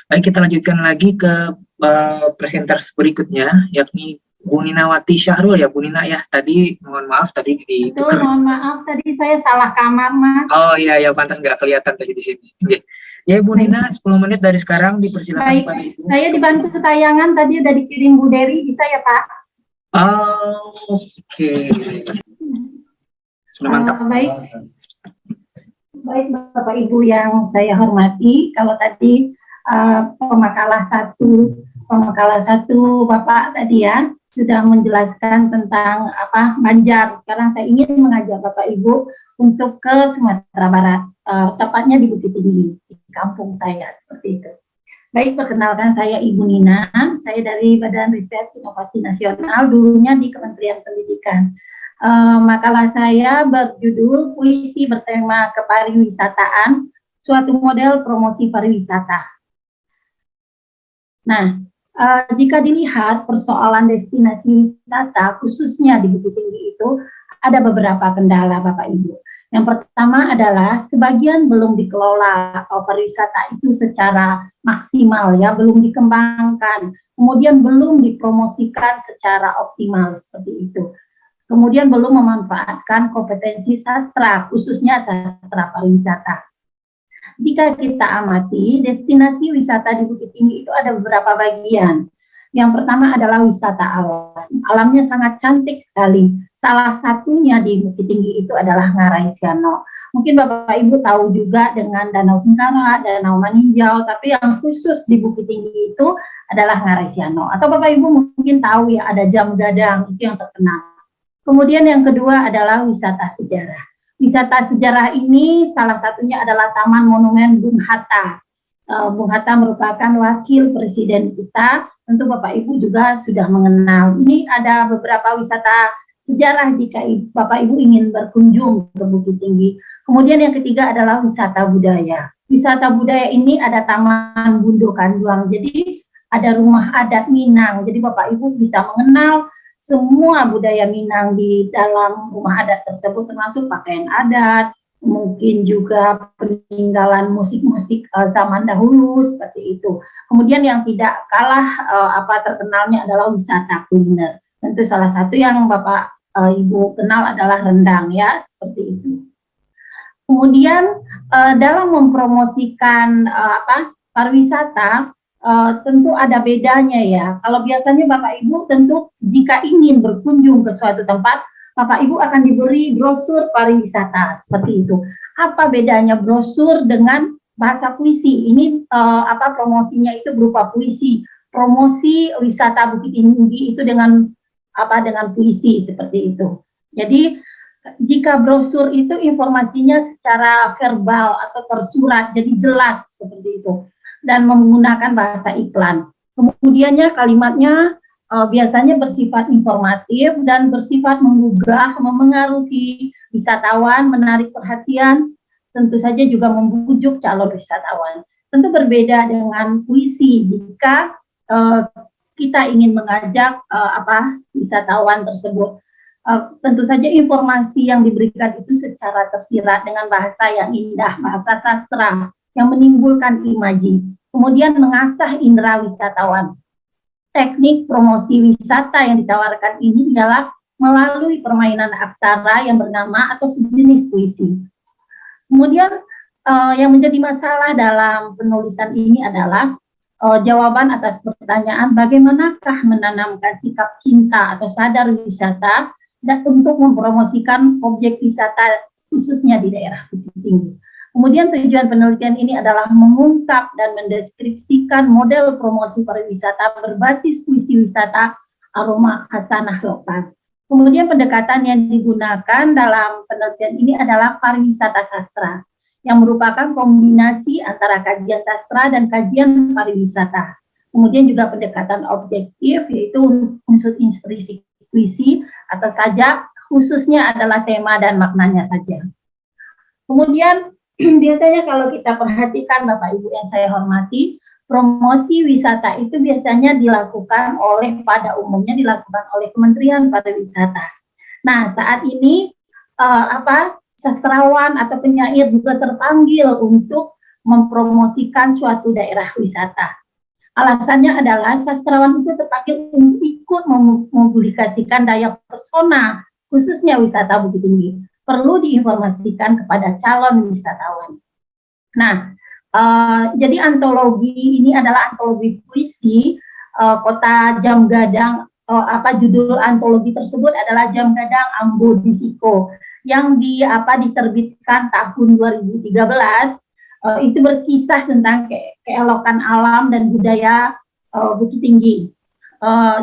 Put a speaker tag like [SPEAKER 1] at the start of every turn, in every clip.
[SPEAKER 1] Baik, kita lanjutkan lagi ke presenter berikutnya, yakni Bu Ninawati Syahrul ya, Bu Nina ya. Tadi mohon maaf tadi
[SPEAKER 2] Betul, mohon maaf tadi saya salah kamar, Mas.
[SPEAKER 1] Oh iya, ya pantas nggak kelihatan tadi di sini. Oke. Ya Bu Nina, 10 menit dari sekarang dipersilakan.
[SPEAKER 2] Baik,
[SPEAKER 1] Pada Ibu.
[SPEAKER 2] Saya dibantu tayangan tadi udah dikirim Bu Dery, bisa ya Pak?
[SPEAKER 1] Oh, oke. Sudah mantap.
[SPEAKER 2] Baik Bapak Ibu yang saya hormati, kalau tadi pemakalah satu Bapak tadi ya sudah menjelaskan tentang Banjar. Sekarang saya ingin mengajak Bapak Ibu untuk ke Sumatera Barat, tepatnya di Bukit Tinggi, di kampung saya, seperti itu. Baik, perkenalkan saya Ibu Nina, saya dari Badan Riset Inovasi Nasional, dulunya di Kementerian Pendidikan. Makalah saya berjudul Puisi Bertema Kepariwisataan, Suatu Model Promosi Pariwisata. Nah, jika dilihat persoalan destinasi wisata, khususnya di Bukit Tinggi itu, ada beberapa kendala Bapak Ibu. Yang pertama adalah sebagian belum dikelola pariwisata itu secara maksimal ya, belum dikembangkan, kemudian belum dipromosikan secara optimal seperti itu. Kemudian belum memanfaatkan kompetensi sastra, khususnya sastra pariwisata. Jika kita amati, destinasi wisata di Bukit Tinggi itu ada beberapa bagian. Yang pertama adalah wisata alam. Alamnya sangat cantik sekali. Salah satunya di Bukit Tinggi itu adalah Ngarai Siano. Mungkin Bapak Ibu tahu juga dengan Danau Sengkara, Danau Maninjau, tapi yang khusus di Bukit Tinggi itu adalah Ngarai Siano. Atau Bapak Ibu mungkin tahu ya ada Jam Gadang, itu yang terkenal. Kemudian yang kedua adalah wisata sejarah. Wisata sejarah ini salah satunya adalah Taman Monumen Bung Hatta. Bung Hatta merupakan wakil presiden kita, tentu Bapak Ibu juga sudah mengenal. Ini ada beberapa wisata sejarah jika Bapak Ibu ingin berkunjung ke Bukit Tinggi. Kemudian yang ketiga adalah wisata budaya. Wisata budaya ini ada Taman Bundo Kanduang, jadi ada rumah adat Minang, jadi Bapak Ibu bisa mengenal semua budaya Minang di dalam rumah adat tersebut, termasuk pakaian adat, mungkin juga peninggalan musik-musik zaman dahulu seperti itu. Kemudian yang tidak kalah terkenalnya adalah wisata kuliner. Tentu salah satu yang Bapak Ibu kenal adalah rendang ya, seperti itu. Kemudian dalam mempromosikan pariwisata, tentu ada bedanya ya. Kalau biasanya Bapak Ibu tentu jika ingin berkunjung ke suatu tempat, Bapak Ibu akan diberi brosur pariwisata seperti itu. Apa bedanya brosur dengan bahasa puisi? Ini promosinya itu berupa puisi. Promosi wisata Bukit Tinggi itu dengan puisi seperti itu. Jadi jika brosur itu informasinya secara verbal atau tersurat, jadi jelas seperti itu, dan menggunakan bahasa iklan. Kemudiannya kalimatnya biasanya bersifat informatif dan bersifat menggugah, memengaruhi wisatawan, menarik perhatian, tentu saja juga membujuk calon wisatawan. Tentu berbeda dengan puisi jika kita ingin mengajak wisatawan tersebut. Tentu saja informasi yang diberikan itu secara tersirat dengan bahasa yang indah, bahasa sastra yang menimbulkan imaji, kemudian mengasah indera wisatawan. Teknik promosi wisata yang ditawarkan ini adalah melalui permainan aksara yang bernama atau sejenis puisi. Kemudian yang menjadi masalah dalam penulisan ini adalah jawaban atas pertanyaan bagaimanakah menanamkan sikap cinta atau sadar wisata dan untuk mempromosikan objek wisata khususnya di daerah Bukit Tinggi. Kemudian tujuan penelitian ini adalah mengungkap dan mendeskripsikan model promosi pariwisata berbasis puisi wisata aroma khasanah lokal. Kemudian pendekatan yang digunakan dalam penelitian ini adalah pariwisata sastra, yang merupakan kombinasi antara kajian sastra dan kajian pariwisata. Kemudian juga pendekatan objektif, yaitu unsur inspirasi puisi atau saja khususnya adalah tema dan maknanya saja. Kemudian biasanya kalau kita perhatikan Bapak Ibu yang saya hormati, promosi wisata itu biasanya dilakukan pada umumnya dilakukan oleh Kementerian Pariwisata. Nah, saat ini sastrawan atau penyair juga terpanggil untuk mempromosikan suatu daerah wisata. Alasannya adalah sastrawan itu terpanggil untuk ikut mempublikasikan daya pesona, khususnya wisata Bukit Tinggi. Perlu diinformasikan kepada calon wisatawan. Nah, jadi antologi ini adalah antologi puisi Kota Jam Gadang. Judul antologi tersebut adalah Jam Gadang Ambo Disiko yang diterbitkan tahun 2013. Itu berkisah tentang keelokan alam dan budaya Bukit Tinggi.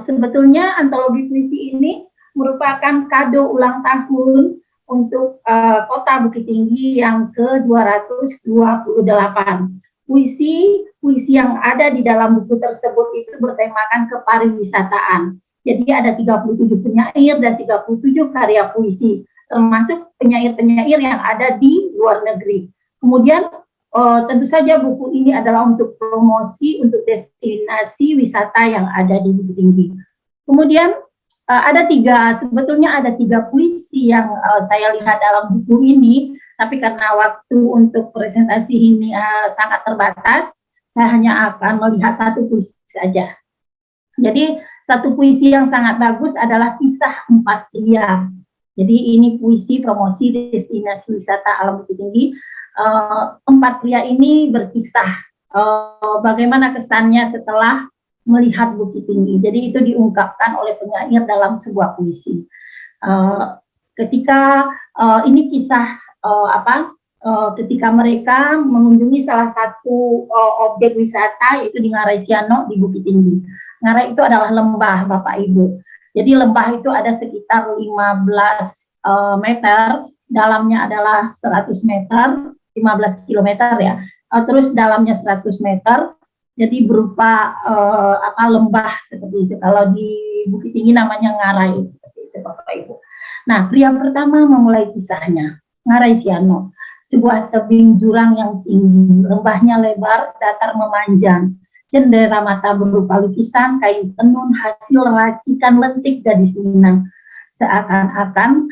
[SPEAKER 2] Sebetulnya antologi puisi ini merupakan kado ulang tahun untuk Kota Bukit Tinggi yang ke-228. Puisi yang ada di dalam buku tersebut itu bertemakan kepariwisataan. Jadi ada 37 penyair dan 37 karya puisi, termasuk penyair-penyair yang ada di luar negeri. Kemudian tentu saja buku ini adalah untuk promosi untuk destinasi wisata yang ada di Bukit Tinggi. Kemudian sebetulnya ada tiga puisi yang saya lihat dalam buku ini, tapi karena waktu untuk presentasi ini sangat terbatas, saya hanya akan melihat satu puisi saja. Jadi satu puisi yang sangat bagus adalah Kisah Empat Pria. Jadi ini puisi promosi destinasi wisata alam Bukit Tinggi. Empat pria ini berkisah bagaimana kesannya setelah melihat Bukit Tinggi. Jadi itu diungkapkan oleh penyair dalam sebuah puisi. Ini kisah ketika mereka mengunjungi salah satu objek wisata, yaitu di Ngarai Siano di Bukit Tinggi. Ngarai itu adalah lembah, Bapak Ibu. Jadi lembah itu ada sekitar 15 meter, dalamnya adalah 100 meter, 15 km ya, terus dalamnya 100 meter, jadi berupa lembah seperti itu. Kalau di Bukit Tinggi namanya Ngarai, seperti itu Bapak Ibu. Nah, pria pertama memulai kisahnya, Ngarai Siano, sebuah tebing jurang yang tinggi, lembahnya lebar, datar memanjang, jendela mata berupa lukisan kain tenun hasil racikan lentik gadis Minang. Seakan-akan,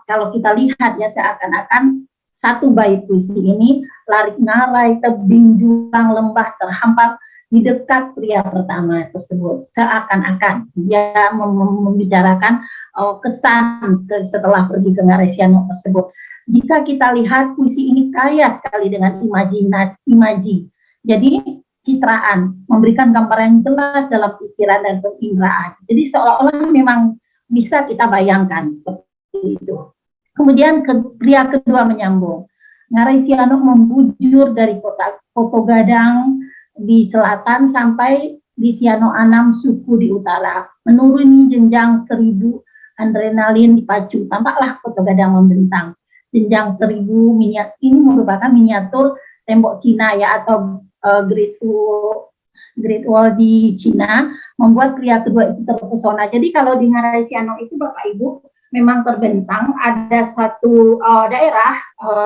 [SPEAKER 2] kalau kita lihat ya, seakan-akan satu bait puisi ini, larik ngarai tebing jurang lembah terhampar di dekat pria pertama tersebut. Seakan-akan dia membicarakan kesan setelah pergi ke Ngarai Siano tersebut. Jika kita lihat puisi ini kaya sekali dengan imaji. Jadi citraan, memberikan gambaran yang jelas dalam pikiran dan penginderaan. Jadi seolah-olah memang bisa kita bayangkan seperti itu. Kemudian pria kedua menyambung. Ngarai Siano membujur dari kota Koto Gadang di selatan sampai di Siano Anam suku di utara. Menuruni jenjang 1000 adrenalin dipacu. Tampaklah Koto Gadang membentang. Jenjang 1000 ini merupakan miniatur tembok Cina ya, atau Great Wall di Cina, membuat pria kedua itu terpesona. Jadi kalau di Ngarai Siano itu Bapak Ibu memang terbentang ada satu daerah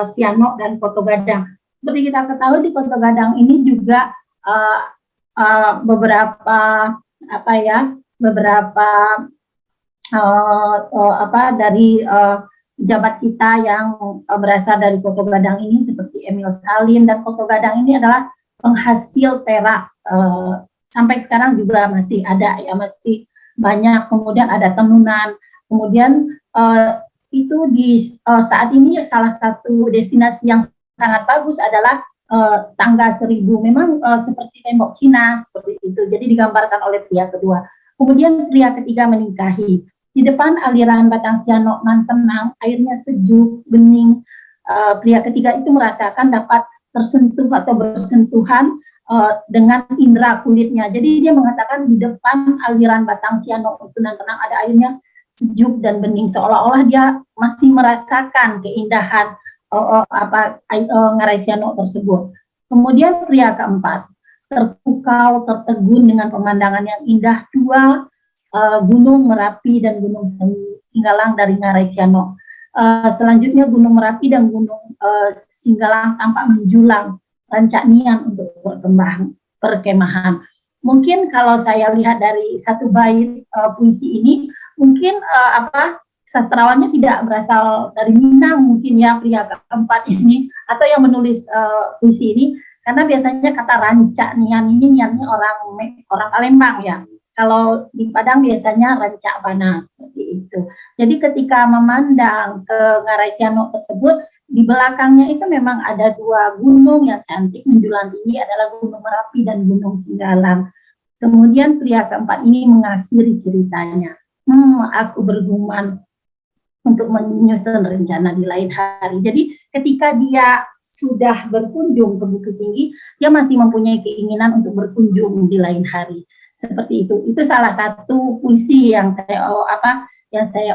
[SPEAKER 2] Siano dan Koto Gadang. Seperti kita ketahui di Koto Gadang ini juga beberapa dari pejabat kita yang berasal dari Koto Gadang ini, seperti Emil Salim, dan Koto Gadang ini adalah penghasil perak. Sampai sekarang juga masih ada ya, masih banyak. Kemudian ada tenunan. Kemudian itu di saat ini salah satu destinasi yang sangat bagus adalah Tangga 1000. Memang seperti tembok Cina seperti itu. Jadi digambarkan oleh pria kedua. Kemudian pria ketiga menikahi. Di depan aliran Batang Siano nan tenang, airnya sejuk, bening. Pria ketiga itu merasakan dapat tersentuh atau bersentuhan dengan indera kulitnya. Jadi dia mengatakan di depan aliran Batang Siano itu nan tenang, ada airnya sejuk dan bening, seolah-olah dia masih merasakan keindahan Ngarai Siano tersebut. Kemudian pria keempat, terpukau, tertegun dengan pemandangan yang indah dua Gunung Merapi dan Gunung Singgalang dari Ngarai Siano. Selanjutnya Gunung Merapi dan Gunung Singgalang tampak menjulang, rancak nian untuk perkemahan. Mungkin kalau saya lihat dari satu bait puisi ini, mungkin sastrawannya tidak berasal dari Minang mungkin ya pria keempat ini, atau yang menulis puisi ini, karena biasanya kata ranca nian ini niannya orang Palembang ya. Kalau di Padang biasanya rancak bana seperti itu. Jadi ketika memandang ke Ngarai Sianok tersebut, di belakangnya itu memang ada dua gunung yang cantik menjulang tinggi, adalah Gunung Merapi dan Gunung Singgalang. Kemudian pria keempat ini mengakhiri ceritanya. Aku bergumam untuk menyusun rencana di lain hari. Jadi ketika dia sudah berkunjung ke Bukit Tinggi, dia masih mempunyai keinginan untuk berkunjung di lain hari. Seperti itu. Itu salah satu puisi yang saya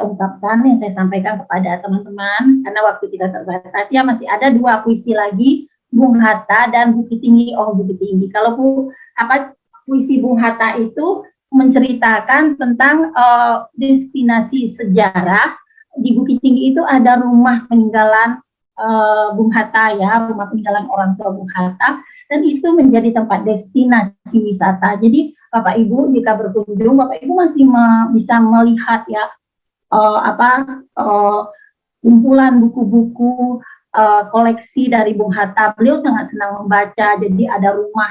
[SPEAKER 2] ungkapkan, yang saya sampaikan kepada teman-teman, karena waktu kita terbatas. Ya, masih ada dua puisi lagi, Bung Hatta dan Bukit Tinggi. Bukit Tinggi. Kalau puisi Bung Hatta itu menceritakan tentang destinasi sejarah. Di Bukit Tinggi itu ada rumah peninggalan Bung Hatta ya, rumah peninggalan orang tua Bung Hatta, dan itu menjadi tempat destinasi wisata. Jadi Bapak Ibu jika berkunjung, Bapak Ibu masih bisa melihat ya kumpulan buku-buku koleksi dari Bung Hatta. Beliau sangat senang membaca, jadi ada rumah,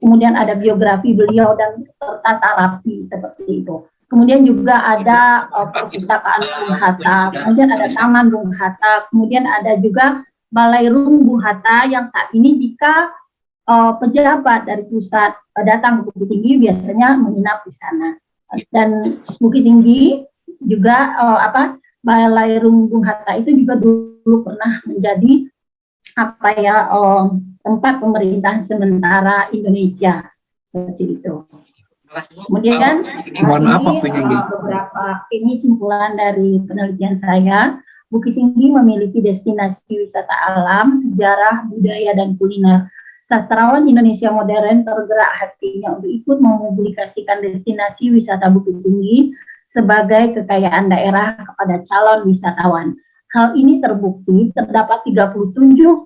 [SPEAKER 2] kemudian ada biografi beliau dan tertata rapi seperti itu. Kemudian juga ada perpustakaan Bung Hatta, kemudian ada Taman Bung Hatta, kemudian ada juga Balai Rung Bung Hatta yang saat ini jika pejabat dari pusat datang ke Bukit Tinggi biasanya menginap di sana. Dan Bukit Tinggi juga Balai Rung Bung Hatta itu juga dulu pernah menjadi tempat pemerintahan sementara Indonesia seperti itu. Kemudian ini simpulan dari penelitian saya. Bukit Tinggi memiliki destinasi wisata alam, sejarah, budaya, dan kuliner. Sastrawan Indonesia modern tergerak hatinya untuk ikut mempublikasikan destinasi wisata Bukit Tinggi sebagai kekayaan daerah kepada calon wisatawan. Hal ini terbukti terdapat 37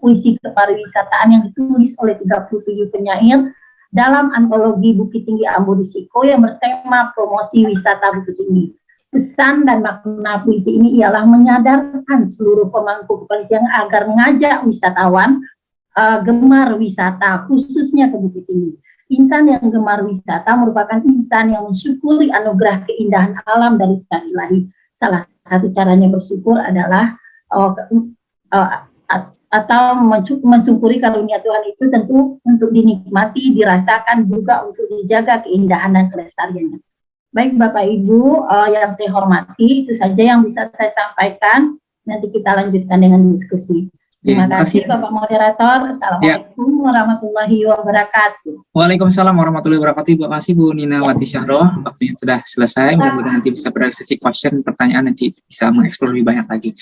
[SPEAKER 2] puisi kepariwisataan yang ditulis oleh 37 penyair dalam antologi Bukit Tinggi Amborisiko yang bertema promosi wisata Bukit Tinggi. Pesan dan makna puisi ini ialah menyadarkan seluruh pemangku kepentingan agar mengajak wisatawan gemar wisata, khususnya ke Bukit Tinggi. Insan yang gemar wisata merupakan insan yang mensyukuri anugerah keindahan alam dari Sang Ilahi. Salah satu caranya bersyukur adalah atau mensyukuri karunia Tuhan itu tentu untuk dinikmati, dirasakan, juga untuk dijaga keindahan dan kelestariannya. Baik Bapak Ibu yang saya hormati, itu saja yang bisa saya sampaikan. Nanti kita lanjutkan dengan diskusi. Terima kasih Bapak Moderator. Assalamualaikum warahmatullahi wabarakatuh.
[SPEAKER 1] Waalaikumsalam warahmatullahi wabarakatuh. Terima kasih Bu Nina Wati Syahroh. Waktunya sudah selesai. Mudah-mudahan nanti bisa berdiskusi question, pertanyaan, nanti bisa mengeksplor lebih banyak lagi.